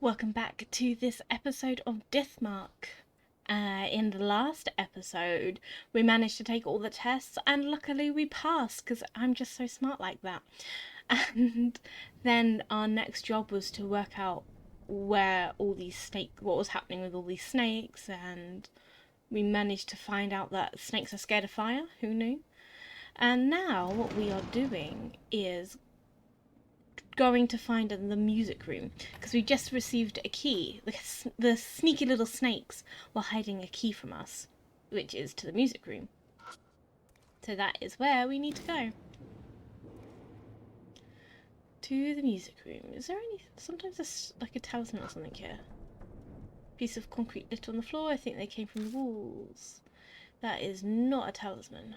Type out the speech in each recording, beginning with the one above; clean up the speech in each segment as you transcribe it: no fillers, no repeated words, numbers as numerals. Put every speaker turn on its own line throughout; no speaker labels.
Welcome back to this episode of Deathmark. In the last episode, we managed to take all the tests, and luckily we passed, because I'm just so smart like that. And then our next job was to work out what was happening with all these snakes, and we managed to find out that snakes are scared of fire. Who knew? And now what we are doing is going to find in the music room, because we just received a key. The sneaky little snakes were hiding a key from us, which is to the music room. So that is where we need to go. To the music room. Is there any... Sometimes there's like a talisman or something here. Piece of concrete lit on the floor. I think they came from the walls. That is not a talisman.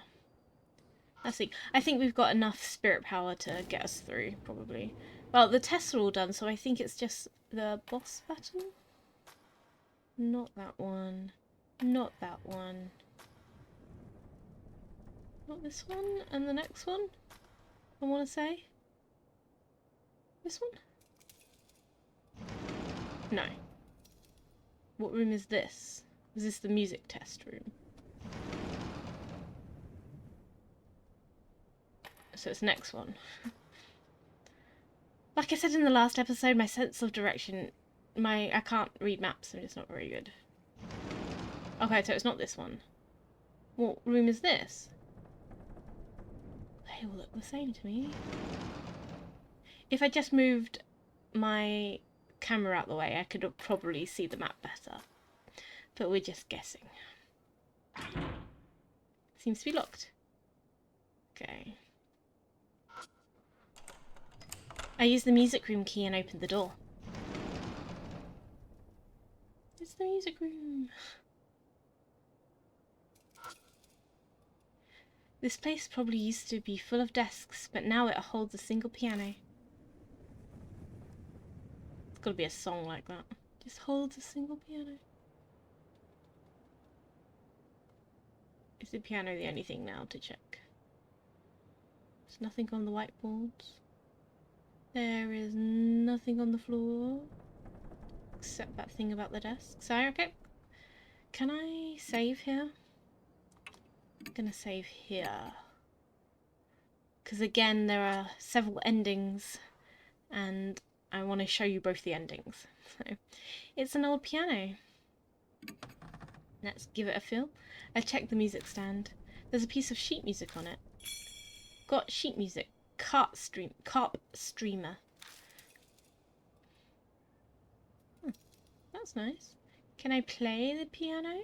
Let's see. I think we've got enough spirit power to get us through, probably. Well, the tests are all done, so I think it's just the boss button. Not that one. Not that one. Not this one. And the next one, I want to say. This one? No. What room is this? Is this the music test room? So it's the next one. Like I said in the last episode, my sense of direction, I can't read maps, I'm just not very good. Okay, so it's not this one. What room is this? They all look the same to me. If I just moved my camera out the way, I could probably see the map better. But we're just guessing. Seems to be locked. Okay. I used the music room key and opened the door. It's the music room. This place probably used to be full of desks, but now it holds a single piano. It's got to be a song like that. Just holds a single piano. Is the piano the only thing now to check? There's nothing on the whiteboards. There is nothing on the floor. Except that thing about the desk. So, okay. Can I save here? I'm gonna save here. Because again, there are several endings. And I want to show you both the endings. So, it's an old piano. Let's give it a feel. I checked the music stand. There's a piece of sheet music on it. Got sheet music. Carp streamer. That's nice. Can I play the piano?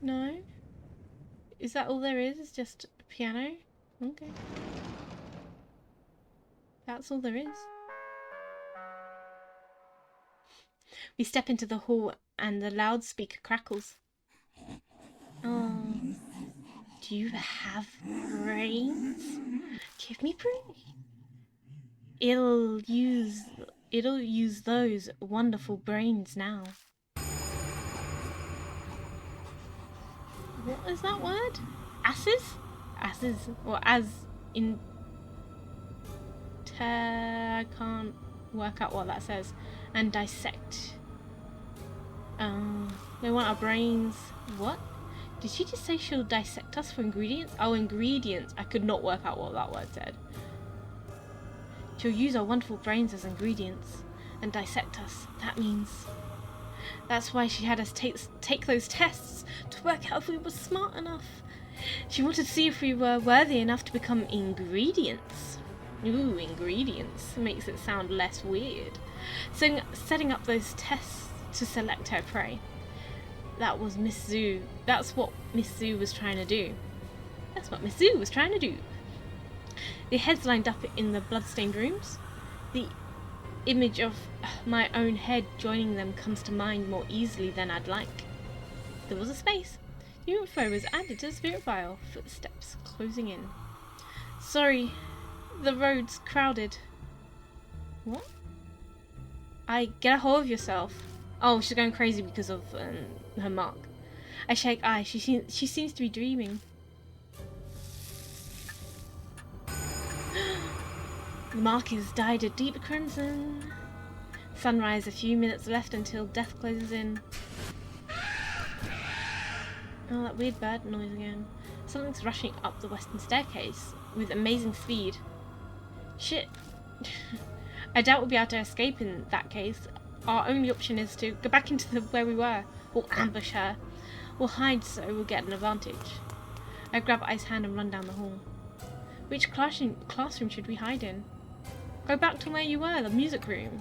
No? Is that all there is? It's just a piano? Okay. That's all there is. We step into the hall and the loudspeaker crackles. Oh. Do you have brains? Give me brains. It'll use those wonderful brains now. What is that word? Asses? Asses. Or as in... I can't work out what that says. And dissect. They want our brains. What? Did she just say she'll dissect us for ingredients? Oh, ingredients. I could not work out what that word said. She'll use our wonderful brains as ingredients and dissect us. That means... That's why she had us take those tests to work out if we were smart enough. She wanted to see if we were worthy enough to become ingredients. Ooh, ingredients. Makes it sound less weird. So, setting up those tests to select her prey. That was Miss Zhu. That's what Miss Zhu was trying to do. That's what Miss Zhu was trying to do. The heads lined up in the bloodstained rooms. The image of my own head joining them comes to mind more easily than I'd like. There was a space. New info was added to the spirit vial. Footsteps closing in. Sorry, the road's crowded. What? Get a hold of yourself. Oh, she's going crazy because of her mark. I shake eye. She seems to be dreaming. The mark is dyed a deep crimson. Sunrise, a few minutes left until death closes in. Oh, that weird bird noise again. Something's rushing up the western staircase with amazing speed. Shit. I doubt we'll be able to escape in that case. Our only option is to go back into where we were. We'll ambush her. We'll hide so we'll get an advantage. I grab I's hand and run down the hall. Which classroom should we hide in? Go back to where you were, the music room.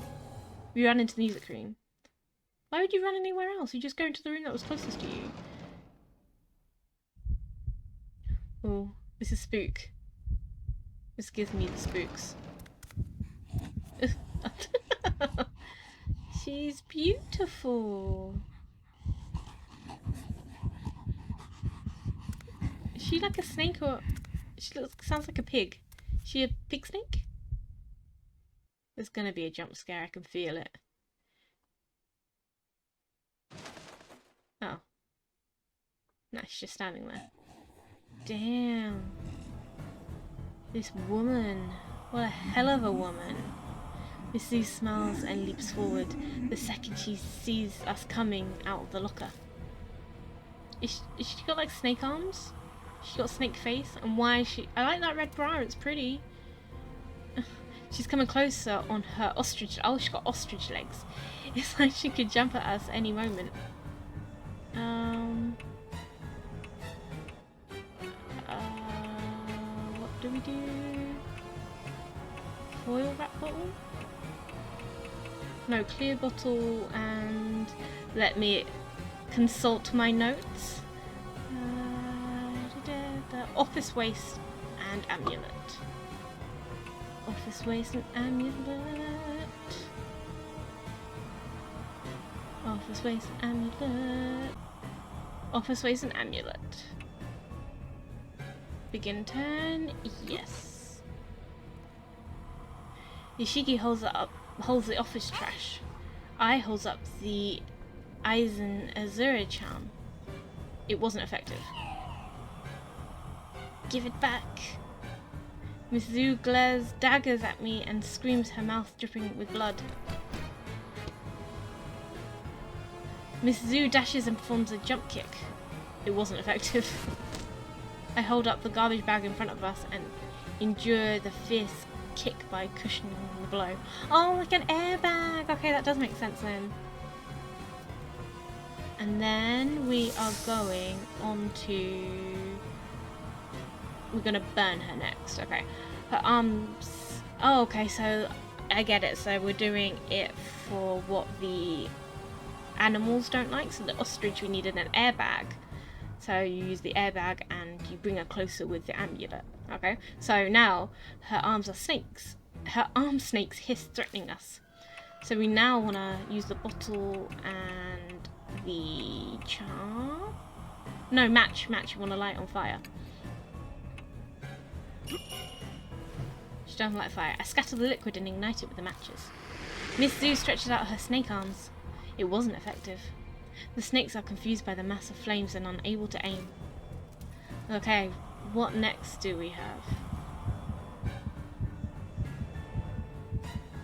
We ran into the music room. Why would you run anywhere else? You just go into the room that was closest to you. Oh, this is spook. This gives me the spooks. She's beautiful. Is she like a snake or... She sounds like a pig. Is she a pig snake? There's gonna be a jump scare, I can feel it. Oh. No, she's just standing there. Damn. This woman. What a hell of a woman. Miss Sue smiles and leaps forward the second she sees us coming out of the locker. Is she got like snake arms? She got a snake face? And why is she... I like that red bra, it's pretty. She's coming closer on her ostrich... Oh, she's got ostrich legs. It's like she could jump at us any moment. What do we do? Foil wrap bottle? No, clear bottle and let me consult my notes. Office waste and amulet. Office waste and amulet. Office waste and amulet. Office waste and amulet. Begin turn. Yes. Yoshiki holds the office trash. I holds up the Izanami charm. It wasn't effective. Give it back. Miss Zhu glares daggers at me and screams, her mouth dripping with blood. Miss Zhu dashes and performs a jump kick. It wasn't effective. I hold up the garbage bag in front of us and endure the fierce kick by cushioning the blow. Oh, like an airbag! Okay, that does make sense then. And then we are going on to... We're gonna burn her next. Okay. Her arms... Oh, okay, so I get it. So we're doing it for what the animals don't like. So the ostrich, we needed an airbag. So you use the airbag and you bring her closer with the amulet. Okay, so now her arms are snakes. Her arm snakes hiss, threatening us. So we now want to use the bottle and the charm. No, match. You want to light on fire. She doesn't like fire. I scatter the liquid and ignite it with the matches. Miss Zhu stretches out her snake arms. It wasn't effective. The snakes are confused by the mass of flames and unable to aim. Okay, what next do we have?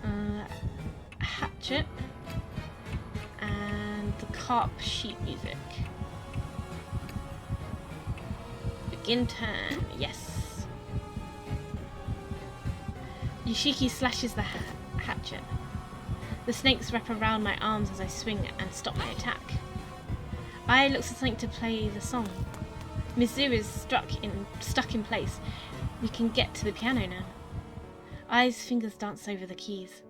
A hatchet and the carp sheet music. Begin turn, yes. Yoshiki slashes the hatchet. The snakes wrap around my arms as I swing and stop my attack. I look for something to play the song. Mizu is stuck in place. We can get to the piano now. I's fingers dance over the keys.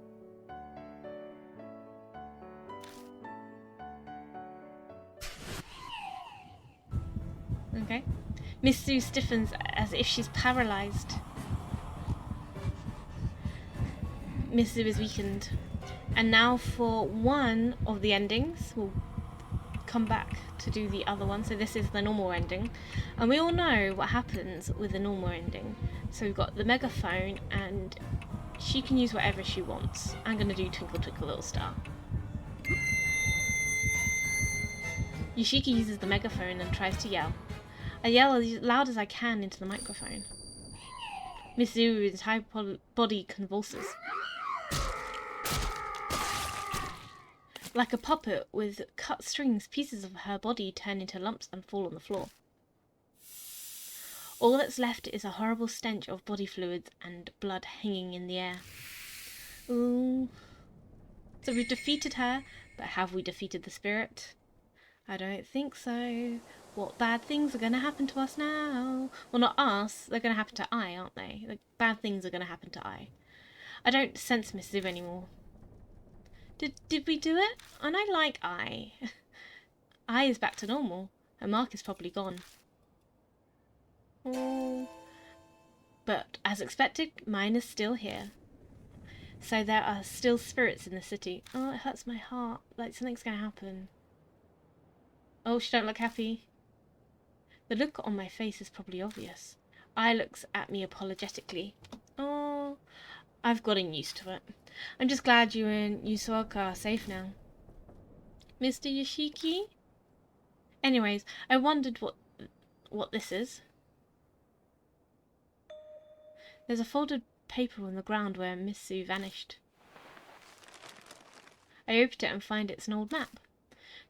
Okay. Miss Sue stiffens as if she's paralyzed. Miss Sue is weakened. And now for one of the endings, we'll come back to do the other one. So this is the normal ending. And we all know what happens with the normal ending. So we've got the megaphone and she can use whatever she wants. I'm going to do Twinkle Twinkle Little Star. Yoshiki uses the megaphone and tries to yell. I yell as loud as I can into the microphone. Miss Zuru's entire body convulses. Like a puppet with cut strings, pieces of her body turn into lumps and fall on the floor. All that's left is a horrible stench of body fluids and blood hanging in the air. Ooh. So we've defeated her, but have we defeated the spirit? I don't think so. What bad things are going to happen to us now? Well, not us. They're going to happen to I, aren't they? Like, bad things are going to happen to I. I don't sense Miss Ziv anymore. Did we do it? And I like I. I is back to normal. Her mark is probably gone. Oh. But as expected, mine is still here. So there are still spirits in the city. Oh, it hurts my heart. Like something's going to happen. Oh, she don't look happy. The look on my face is probably obvious. I looks at me apologetically. Oh, I've gotten used to it. I'm just glad you and ℏ𝑗𝓂𝓂𝓂 are safe now. Mr. Yoshiki? Anyways, I wondered what this is. There's a folded paper on the ground where Miss Sue vanished. I opened it and find it's an old map.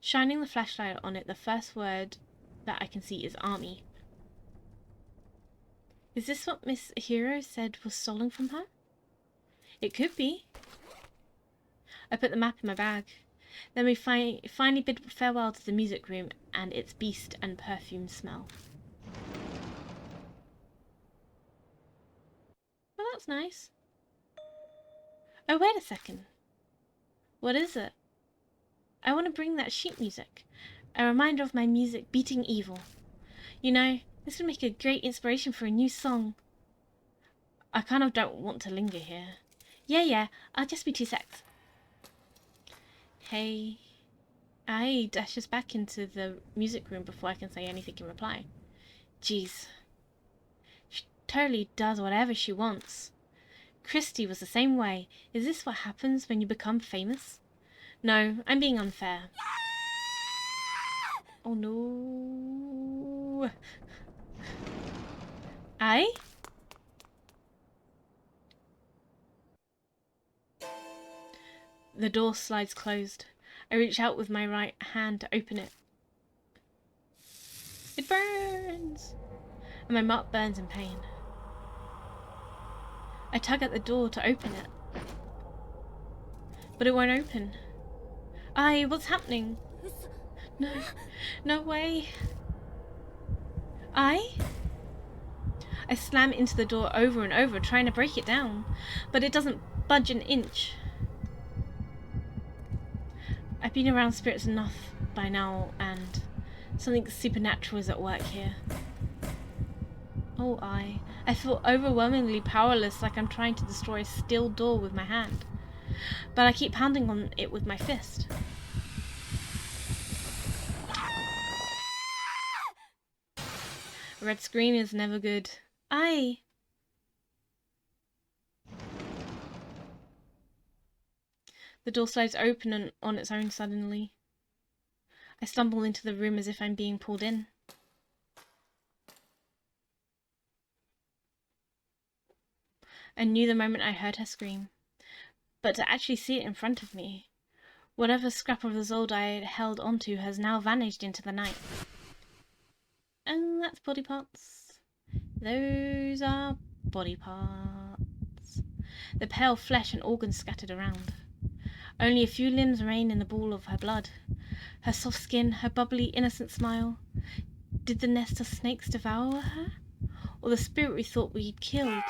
Shining the flashlight on it, the first word that I can see is army. Is this what Miss Hiro said was stolen from her? It could be. I put the map in my bag. Then we finally bid farewell to the music room and its beast and perfume smell. Well, that's nice. Oh, wait a second. What is it? I want to bring that sheet music. A reminder of my music beating evil. You know, this would make a great inspiration for a new song. I kind of don't want to linger here. Yeah, I'll just be 2 secs. Hey. I dashes back into the music room before I can say anything in reply. Jeez. She totally does whatever she wants. Christy was the same way. Is this what happens when you become famous? No, I'm being unfair. Oh no. I? The door slides closed. I reach out with my right hand to open it. It burns! And my mark burns in pain. I tug at the door to open it. But it won't open. What's happening? No, no way. I slam into the door over and over, trying to break it down, but it doesn't budge an inch. I've been around spirits enough by now, and something supernatural is at work here. Oh, I feel overwhelmingly powerless, like I'm trying to destroy a steel door with my hand. But I keep pounding on it with my fist. A red scream is never good. The door slides open and on its own suddenly. I stumble into the room as if I'm being pulled in. I knew the moment I heard her scream. But to actually see it in front of me, whatever scrap of the Zold I had held onto has now vanished into the night. And that's body parts. Those are body parts. The pale flesh and organs scattered around. Only a few limbs remain in the ball of her blood. Her soft skin, her bubbly, innocent smile. Did the nest of snakes devour her? Or the spirit we thought we'd killed?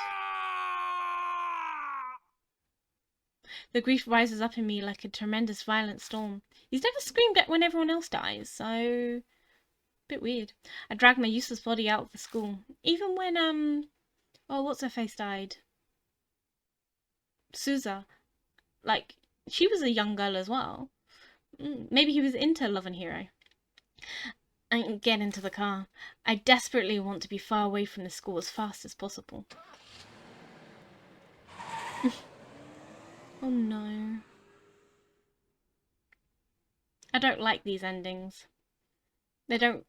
The grief rises up in me like a tremendous violent storm. He's never screamed at when everyone else dies, so... bit weird. I dragged my useless body out of the school. Even when, oh, what's-her-face died? Suza. Like, she was a young girl as well. Maybe he was into Love and Hero. I can get into the car. I desperately want to be far away from the school as fast as possible. Oh no. I don't like these endings. They don't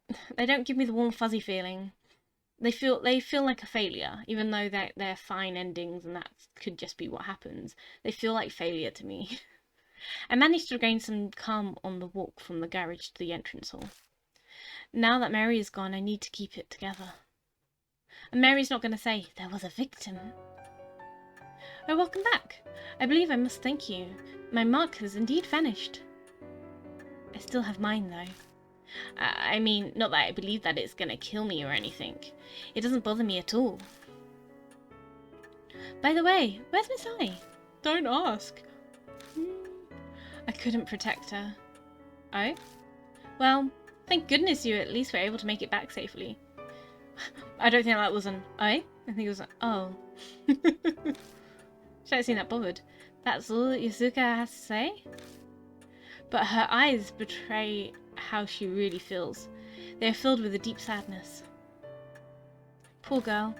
give me the warm fuzzy feeling. They feel like a failure, even though they're fine endings and that could just be what happens. They feel like failure to me. I managed to gain some calm on the walk from the garage to the entrance hall. Now that Mary is gone, I need to keep it together. And Mary's not going to say, there was a victim. Oh, welcome back. I believe I must thank you. My mark has indeed vanished. I still have mine, though. I mean, not that I believe that it's going to kill me or anything. It doesn't bother me at all. By the way, where's Miss I? Don't ask. I couldn't protect her. Oh? Well, thank goodness you at least were able to make it back safely. I don't think that was an oh. I think it was an oh. Should have seen that bothered. That's all Yasuka has to say? But her eyes betray how she really feels. They are filled with a deep sadness. Poor girl.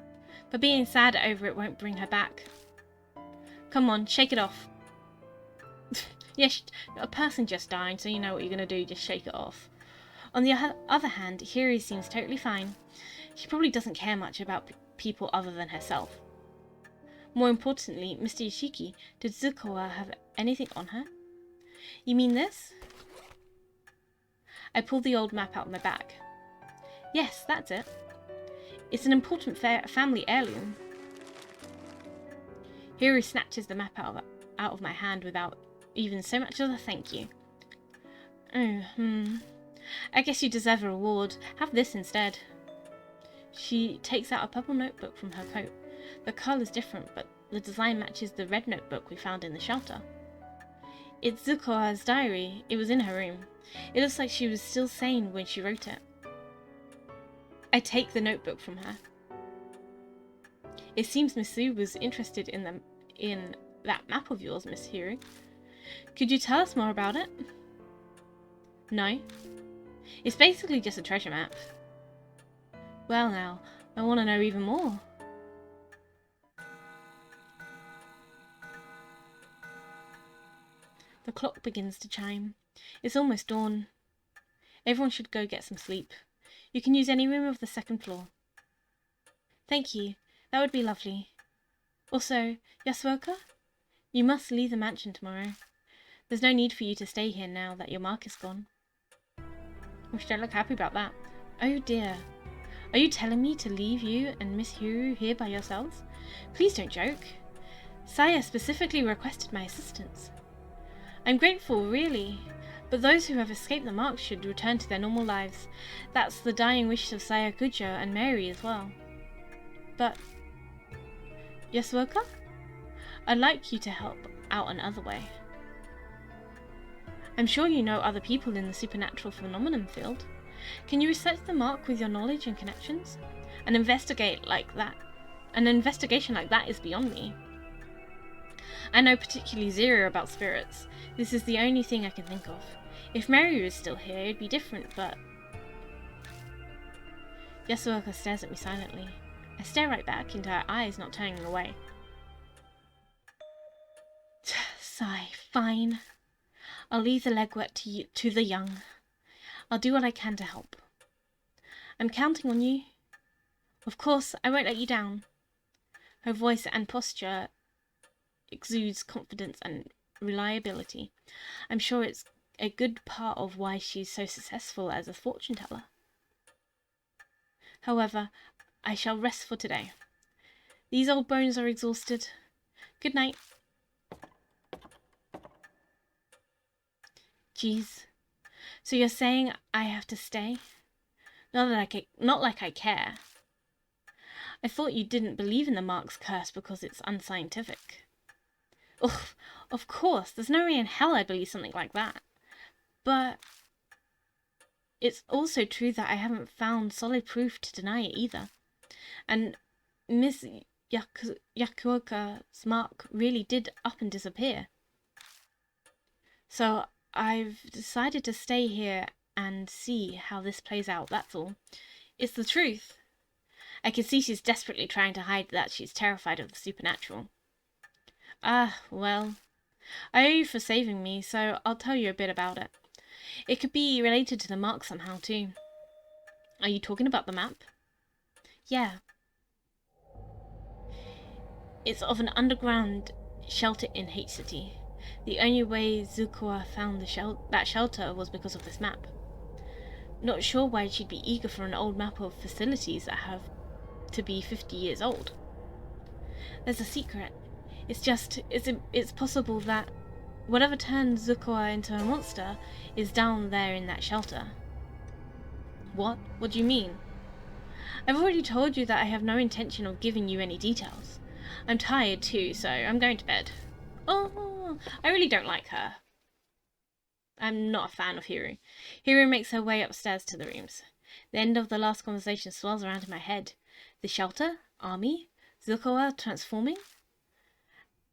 But being sad over it won't bring her back. Come on, shake it off. Yes, a person just died, so you know what you're going to do, just shake it off. On the other hand, Hiri seems totally fine. She probably doesn't care much about people other than herself. More importantly, Mr. Yoshiki, did ℒ𝑗𝑒𝑒 have anything on her? You mean this? I pulled the old map out of my bag. Yes, that's it. It's an important family heirloom. Hiri snatches the map out of my hand without even so much as a thank you. Oh, I guess you deserve a reward. Have this instead. She takes out a purple notebook from her coat. The colour is different, but the design matches the red notebook we found in the shelter. It's ℒ𝑗ℒ𝑒's diary. It was in her room. It looks like she was still sane when she wrote it. I take the notebook from her. It seems Miss Sue was interested in that map of yours, Miss Hiri. Could you tell us more about it? No. It's basically just a treasure map. Well now, I want to know even more. The clock begins to chime. It's almost dawn. Everyone should go get some sleep. You can use any room of the second floor. Thank you. That would be lovely. Also, Yasuoka, you must leave the mansion tomorrow. There's no need for you to stay here now that your mark is gone. Well, she don't look happy about that. Oh dear. Are you telling me to leave you and Miss Hiro here by yourselves? Please don't joke. Saya specifically requested my assistance. I'm grateful, really. But those who have escaped the mark should return to their normal lives. That's the dying wish of ℒ𝑗𝑒𝑒 and Mary as well. But Yasuoka? I'd like you to help out another way. I'm sure you know other people in the supernatural phenomenon field. Can you research the mark with your knowledge and connections? An investigation like that is beyond me. I know particularly zero about spirits. This is the only thing I can think of. If Mary was still here, it'd be different, but... Yasuoka stares at me silently. I stare right back into her eyes, not turning away. Sigh. Fine. I'll leave the legwork to the young. I'll do what I can to help. I'm counting on you. Of course, I won't let you down. Her voice and posture exudes confidence and reliability. I'm sure it's a good part of why she's so successful as a fortune teller. However, I shall rest for today. These old bones are exhausted. Good night. Geez. So you're saying I have to stay? Not like I care. I thought you didn't believe in the Mark's curse because it's unscientific. Ugh, of course, there's no way in hell I'd believe something like that. But it's also true that I haven't found solid proof to deny it either. And Miss Yasuoka's mark really did up and disappear. So I've decided to stay here and see how this plays out, that's all. It's the truth. I can see she's desperately trying to hide that she's terrified of the supernatural. Ah, well, I owe you for saving me, so I'll tell you a bit about it. It could be related to the mark somehow too. Are you talking about the map? Yeah. It's of an underground shelter in H City. The only way 𝒫𝓂𝓂 found that shelter was because of this map. Not sure why she'd be eager for an old map of facilities that have to be 50 years old. There's a secret. It's possible that whatever turned 𝒫𝓂𝓂 into a monster is down there in that shelter. What? What do you mean? I've already told you that I have no intention of giving you any details. I'm tired too, so I'm going to bed. Oh, I really don't like her. I'm not a fan of Hiru. Hiru makes her way upstairs to the rooms. The end of the last conversation swirls around in my head. The shelter? Army? 𝒫𝓂𝓂 transforming?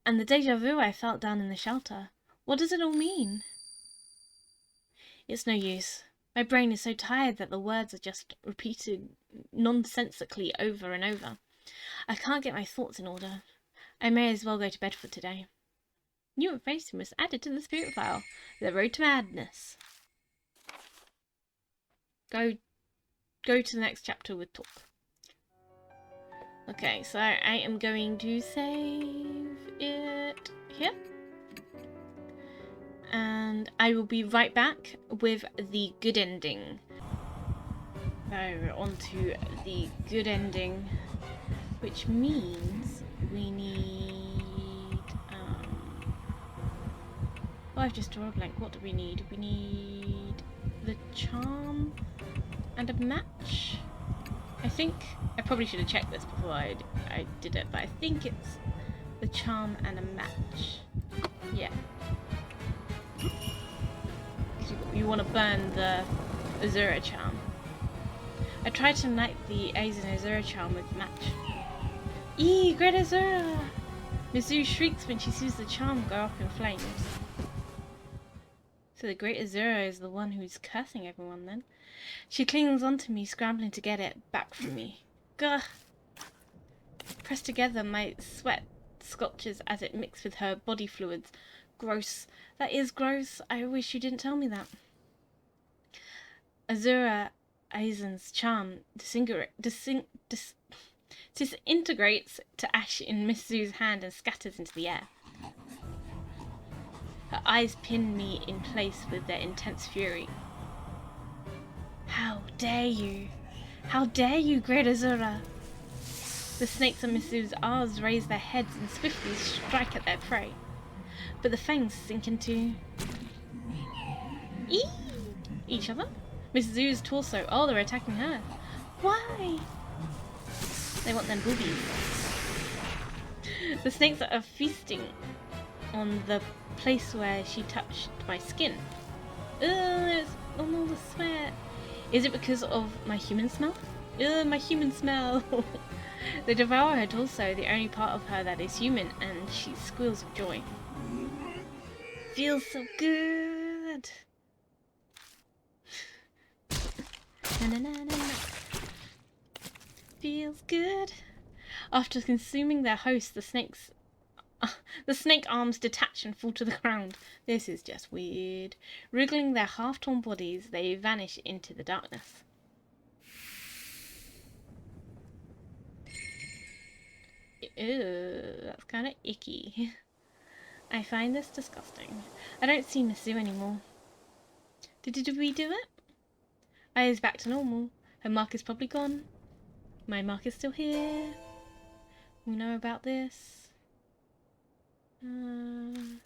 And the deja vu I felt down in the shelter. What does it all mean? It's no use. My brain is so tired that the words are just repeated nonsensically over and over. I can't get my thoughts in order. I may as well go to bed for today. New information was added to the spirit file. The road to madness. Go to the next chapter with talk. Okay, so I am going to save it here. And I will be right back with the good ending. So on to the good ending, which means we need oh, I've just drawn a blank. What do we need? We need the charm and a match. I think I probably should have checked this before I did it, but I think it's the charm and a match. Yeah. You want to burn the Azura charm. I tried to ignite the Aizen Azura charm with the match. Eee, Great Azura! Mizu shrieks when she sees the charm go up in flames. So the Great Azura is the one who's cursing everyone then. She clings onto me, scrambling to get it back from me. Gah! Pressed together, my sweat scorches as it mixed with her body fluids. Gross. That is gross. I wish you didn't tell me that. Azura Aizen's charm disintegrates to ash in Mizu's hand and scatters into the air. Her eyes pin me in place with their intense fury. How dare you? How dare you, Great Azura? The snakes on Mizu's arms raise their heads and swiftly strike at their prey. But the fangs sink into each other. Mizu's torso. Oh, they're attacking her. Why? They want them boobies. The snakes are feasting on the place where she touched my skin. It's on all the sweat. Is it because of my human smell? My human smell. They devour her torso, the only part of her that is human, and she squeals with joy. Feels so good. Na, na, na, na, na. Feels good. After consuming their host, the snake arms detach and fall to the ground. This is just weird. Wriggling their half-torn bodies, they vanish into the darkness. Ew, that's kind of icky. I find this disgusting. I don't see Mizu anymore. Did we do it? Eyes back to normal. Her mark is probably gone. My mark is still here. We know about this. The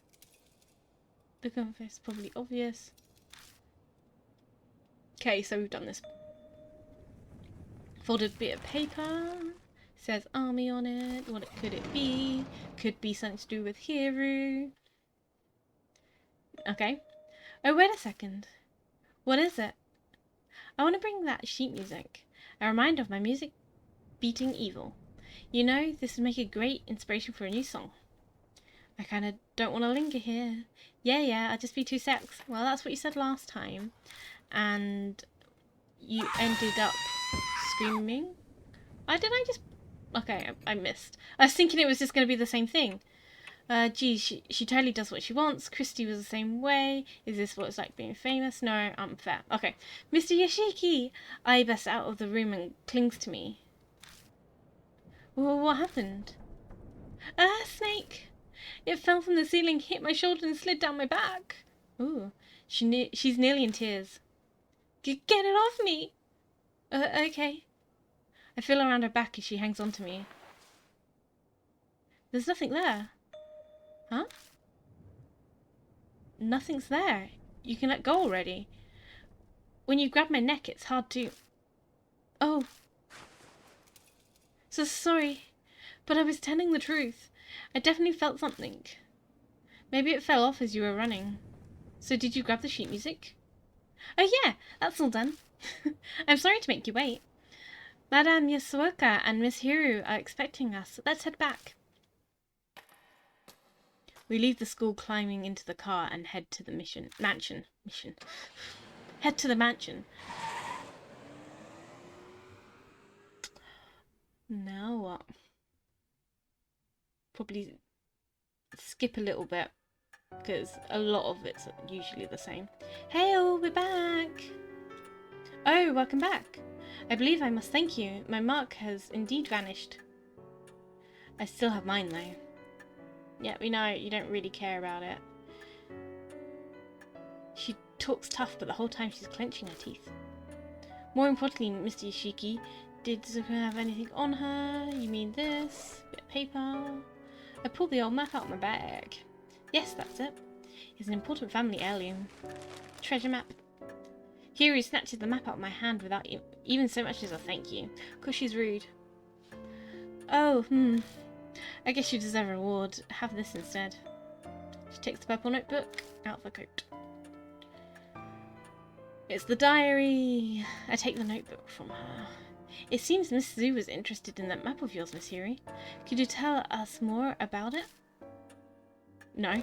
confess is probably obvious. Okay, so we've done this. Folded bit of paper. Says army on it. What could it be? Could be something to do with Hiru. Okay. Oh, wait a second. What is it? I want to bring that sheet music. A reminder of my music beating evil. You know, this would make a great inspiration for a new song. I kind of don't want to linger here. Yeah, I'll just be 2 secs. Well, that's what you said last time. And you ended up screaming. Okay, I missed. I was thinking it was just going to be the same thing. Geez, she totally does what she wants. Christy was the same way. Is this what it's like being famous? No, unfair. Okay. Mr. Yoshiki! I bursts out of the room and clings to me. Well, what happened? Snake! It fell from the ceiling, hit my shoulder and slid down my back. Ooh, she's nearly in tears. Get it off me! Okay. I feel around her back as she hangs on to me. There's nothing there. Huh? Nothing's there. You can let go already. When you grab my neck, it's hard to... Oh. So sorry, but I was telling the truth. I definitely felt something. Maybe it fell off as you were running. So did you grab the sheet music? Oh yeah, that's all done. I'm sorry to make you wait. Madame Yasuoka and Miss Hiru are expecting us. Let's head back. We leave the school, climbing into the car, and head to the mansion. Head to the mansion. Now what? Probably skip a little bit, because a lot of it's usually the same. Hey, we're back! Oh, welcome back. I believe I must thank you. My mark has indeed vanished. I still have mine, though. Yeah, we know you don't really care about it. She talks tough, but the whole time she's clenching her teeth. More importantly, Mr. Yoshiki, did Sakura have anything on her? You mean this? Bit of paper? I pulled the old map out of my bag. Yes, that's it. It's an important family heirloom. Treasure map. Hiru snatches the map out of my hand without even so much as a thank you. 'Cause she's rude. Oh, I guess you deserve a reward. Have this instead. She takes the purple notebook out of her coat. It's the diary. I take the notebook from her. It seems Miss Zu was interested in that map of yours, Miss Hiru. Could you tell us more about it? No.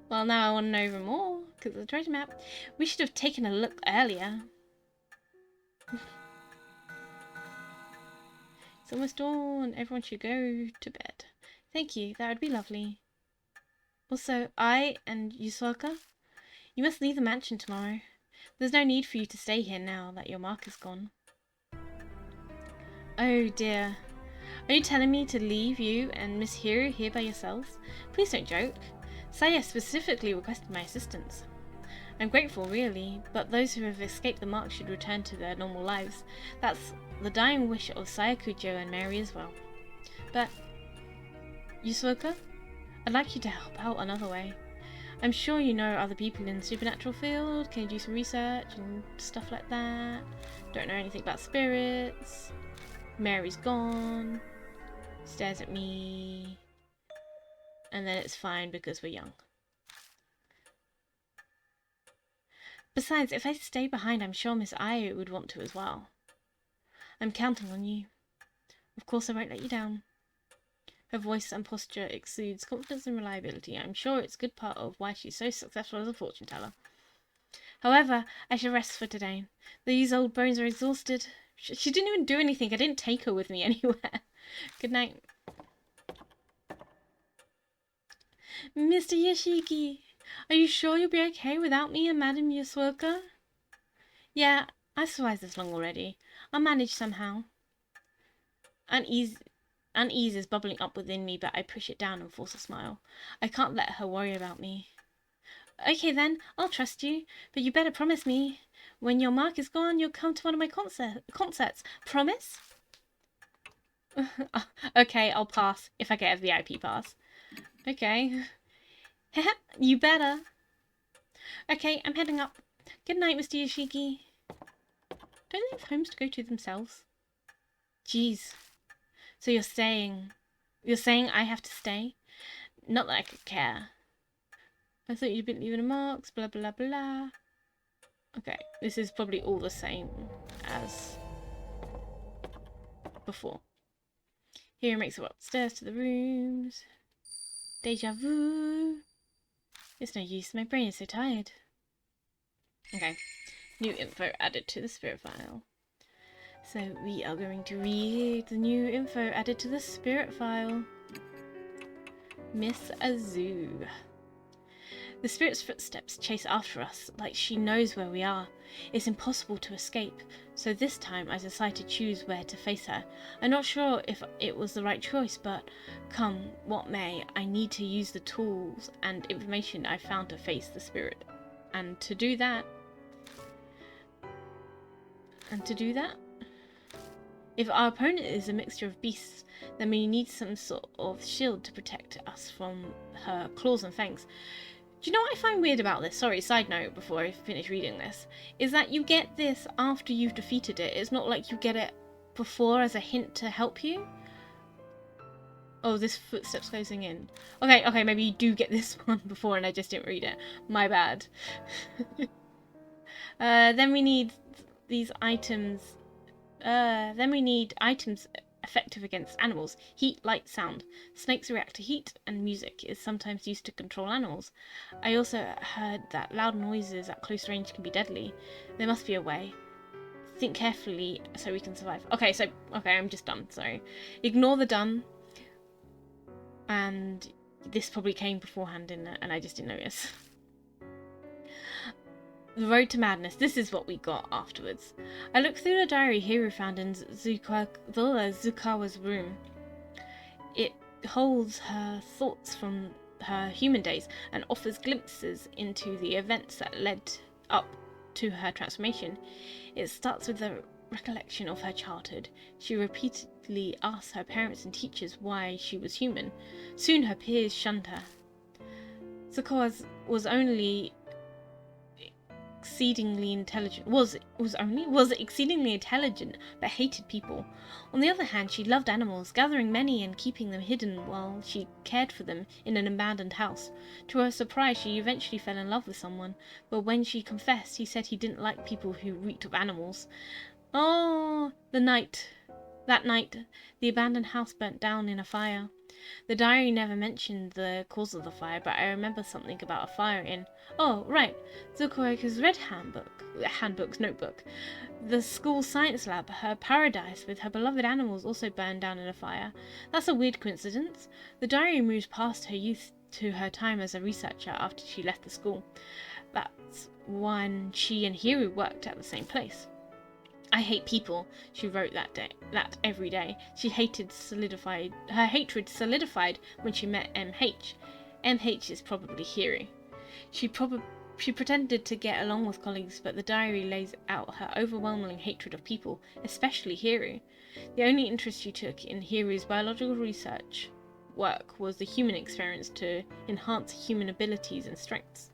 Well, now I want to know even more, because of the treasure map. We should have taken a look earlier. It's almost dawn. Everyone should go to bed. Thank you. That would be lovely. Also, I and Yusuoka, you must leave the mansion tomorrow. There's no need for you to stay here now that your mark is gone. Oh dear. Are you telling me to leave you and Miss Hiru here by yourselves? Please don't joke. Saya specifically requested my assistance. I'm grateful, really, but those who have escaped the mark should return to their normal lives. That's the dying wish of Sayakujo and Mary as well. But, Yusuoka, I'd like you to help out another way. I'm sure you know other people in the supernatural field. Can you do some research and stuff like that? Don't know anything about spirits. Mary's gone. Stares at me. And then it's fine because we're young. Besides, if I stay behind, I'm sure Miss Ayo would want to as well. I'm counting on you. Of course I won't let you down. Her voice and posture exudes confidence and reliability. I'm sure it's a good part of why she's so successful as a fortune teller. However, I shall rest for today. These old bones are exhausted. She didn't even do anything. I didn't take her with me anywhere. Good night. Mr. Yoshiki, are you sure you'll be okay without me and Madame Yasuoka? Yeah, I've survived this long already. I'll manage somehow. Unease is bubbling up within me, but I push it down and force a smile. I can't let her worry about me. Okay then, I'll trust you, but you better promise me, when your mark is gone, you'll come to one of my concerts. Promise? Okay, I'll pass if I get a VIP pass. Okay. You better. Okay, I'm heading up. Good night, Mr. Yoshiki. Don't they have homes to go to themselves? Jeez. So you're saying I have to stay? Not that I could care. I thought you'd been leaving marks, blah blah blah. Okay, this is probably all the same as before. Here makes her way upstairs to the rooms. Deja vu. It's no use, my brain is so tired. Okay, new info added to the spirit file. So we are going to read the new info added to the spirit file. Miss Azu. The spirit's footsteps chase after us, like she knows where we are. It's impossible to escape, so this time I decided to choose where to face her. I'm not sure if it was the right choice, but come what may, I need to use the tools and information I found to face the spirit. And to do that, if our opponent is a mixture of beasts, then we need some sort of shield to protect us from her claws and fangs. Do you know what I find weird about this? Sorry, side note before I finish reading this. Is that you get this after you've defeated it. It's not like you get it before as a hint to help you. Oh, this footstep's closing in. Okay, maybe you do get this one before and I just didn't read it. My bad. Then we need these items. Then we need items effective against animals. Heat, light, sound. Snakes react to heat, and music is sometimes used to control animals. I also heard that loud noises at close range can be deadly. There must be a way. Think carefully so we can survive. Okay, I'm just done, sorry. Ignore the done. And this probably came beforehand and I just didn't notice. The Road to Madness. This is what we got afterwards. I looked through the diary Hiro found in Zukawa's room. It holds her thoughts from her human days and offers glimpses into the events that led up to her transformation. It starts with the recollection of her childhood. She repeatedly asked her parents and teachers why she was human. Soon her peers shunned her. Zukawa was exceedingly intelligent, but hated people. On the other hand, she loved animals, gathering many and keeping them hidden while she cared for them in an abandoned house. To her surprise, she eventually fell in love with someone, but when she confessed, he said he didn't like people who reeked of animals. Oh, that night, the abandoned house burnt down in a fire. The diary never mentioned the cause of the fire, but I remember something about a fire in... Oh, right, 𝒫𝓂𝓂𝓃's red notebook. The school science lab, her paradise with her beloved animals, also burned down in a fire. That's a weird coincidence. The diary moves past her youth to her time as a researcher after she left the school. That's when she and Hiro worked at the same place. I hate people, she wrote that every day. Her hatred solidified when she met MH. MH is probably Hiro. She pretended to get along with colleagues, but the diary lays out her overwhelming hatred of people, especially Hiro. The only interest she took in Hiro's biological research work was the human experiments to enhance human abilities and strengths.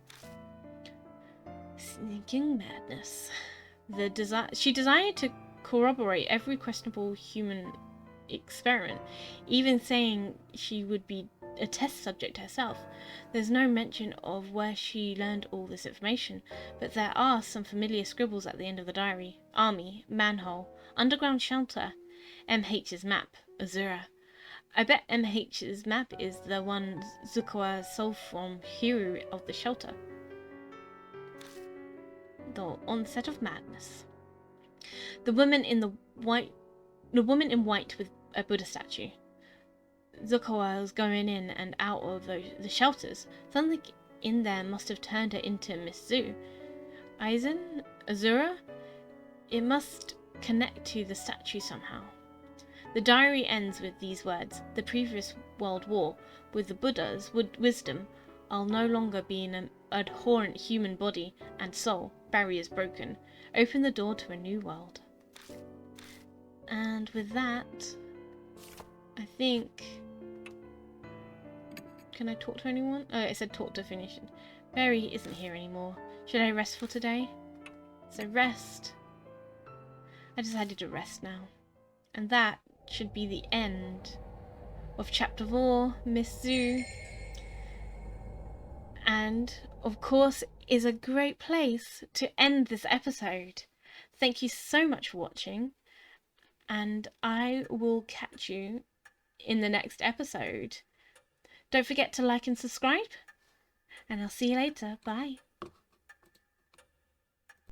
Sneaking madness. She desired to corroborate every questionable human experiment, even saying she would be a test subject herself. There's no mention of where she learned all this information, but there are some familiar scribbles at the end of the diary. Army, manhole, underground shelter, MH's map, Azura. I bet MH's map is the one Zukawa stole from Hiro of the shelter. The onset of madness. The woman in white with a Buddha statue. Zukawa was going in and out of the shelters. Something in there must have turned her into Miss Zu. Azura? It must connect to the statue somehow. The diary ends with these words. The previous world war, with the Buddha's wisdom, I'll no longer be an abhorrent human body and soul. Barriers broken. Open the door to a new world. And with that, I think... Can I talk to anyone? Oh, it said talk to finish. Barry isn't here anymore. Should I rest for today? So rest. I decided to rest now. And that should be the end of chapter 4, Miss Zu. And, of course, is a great place to end this episode. Thank you so much for watching, and I will catch you in the next episode. Don't forget to like and subscribe, and I'll see you later. Bye.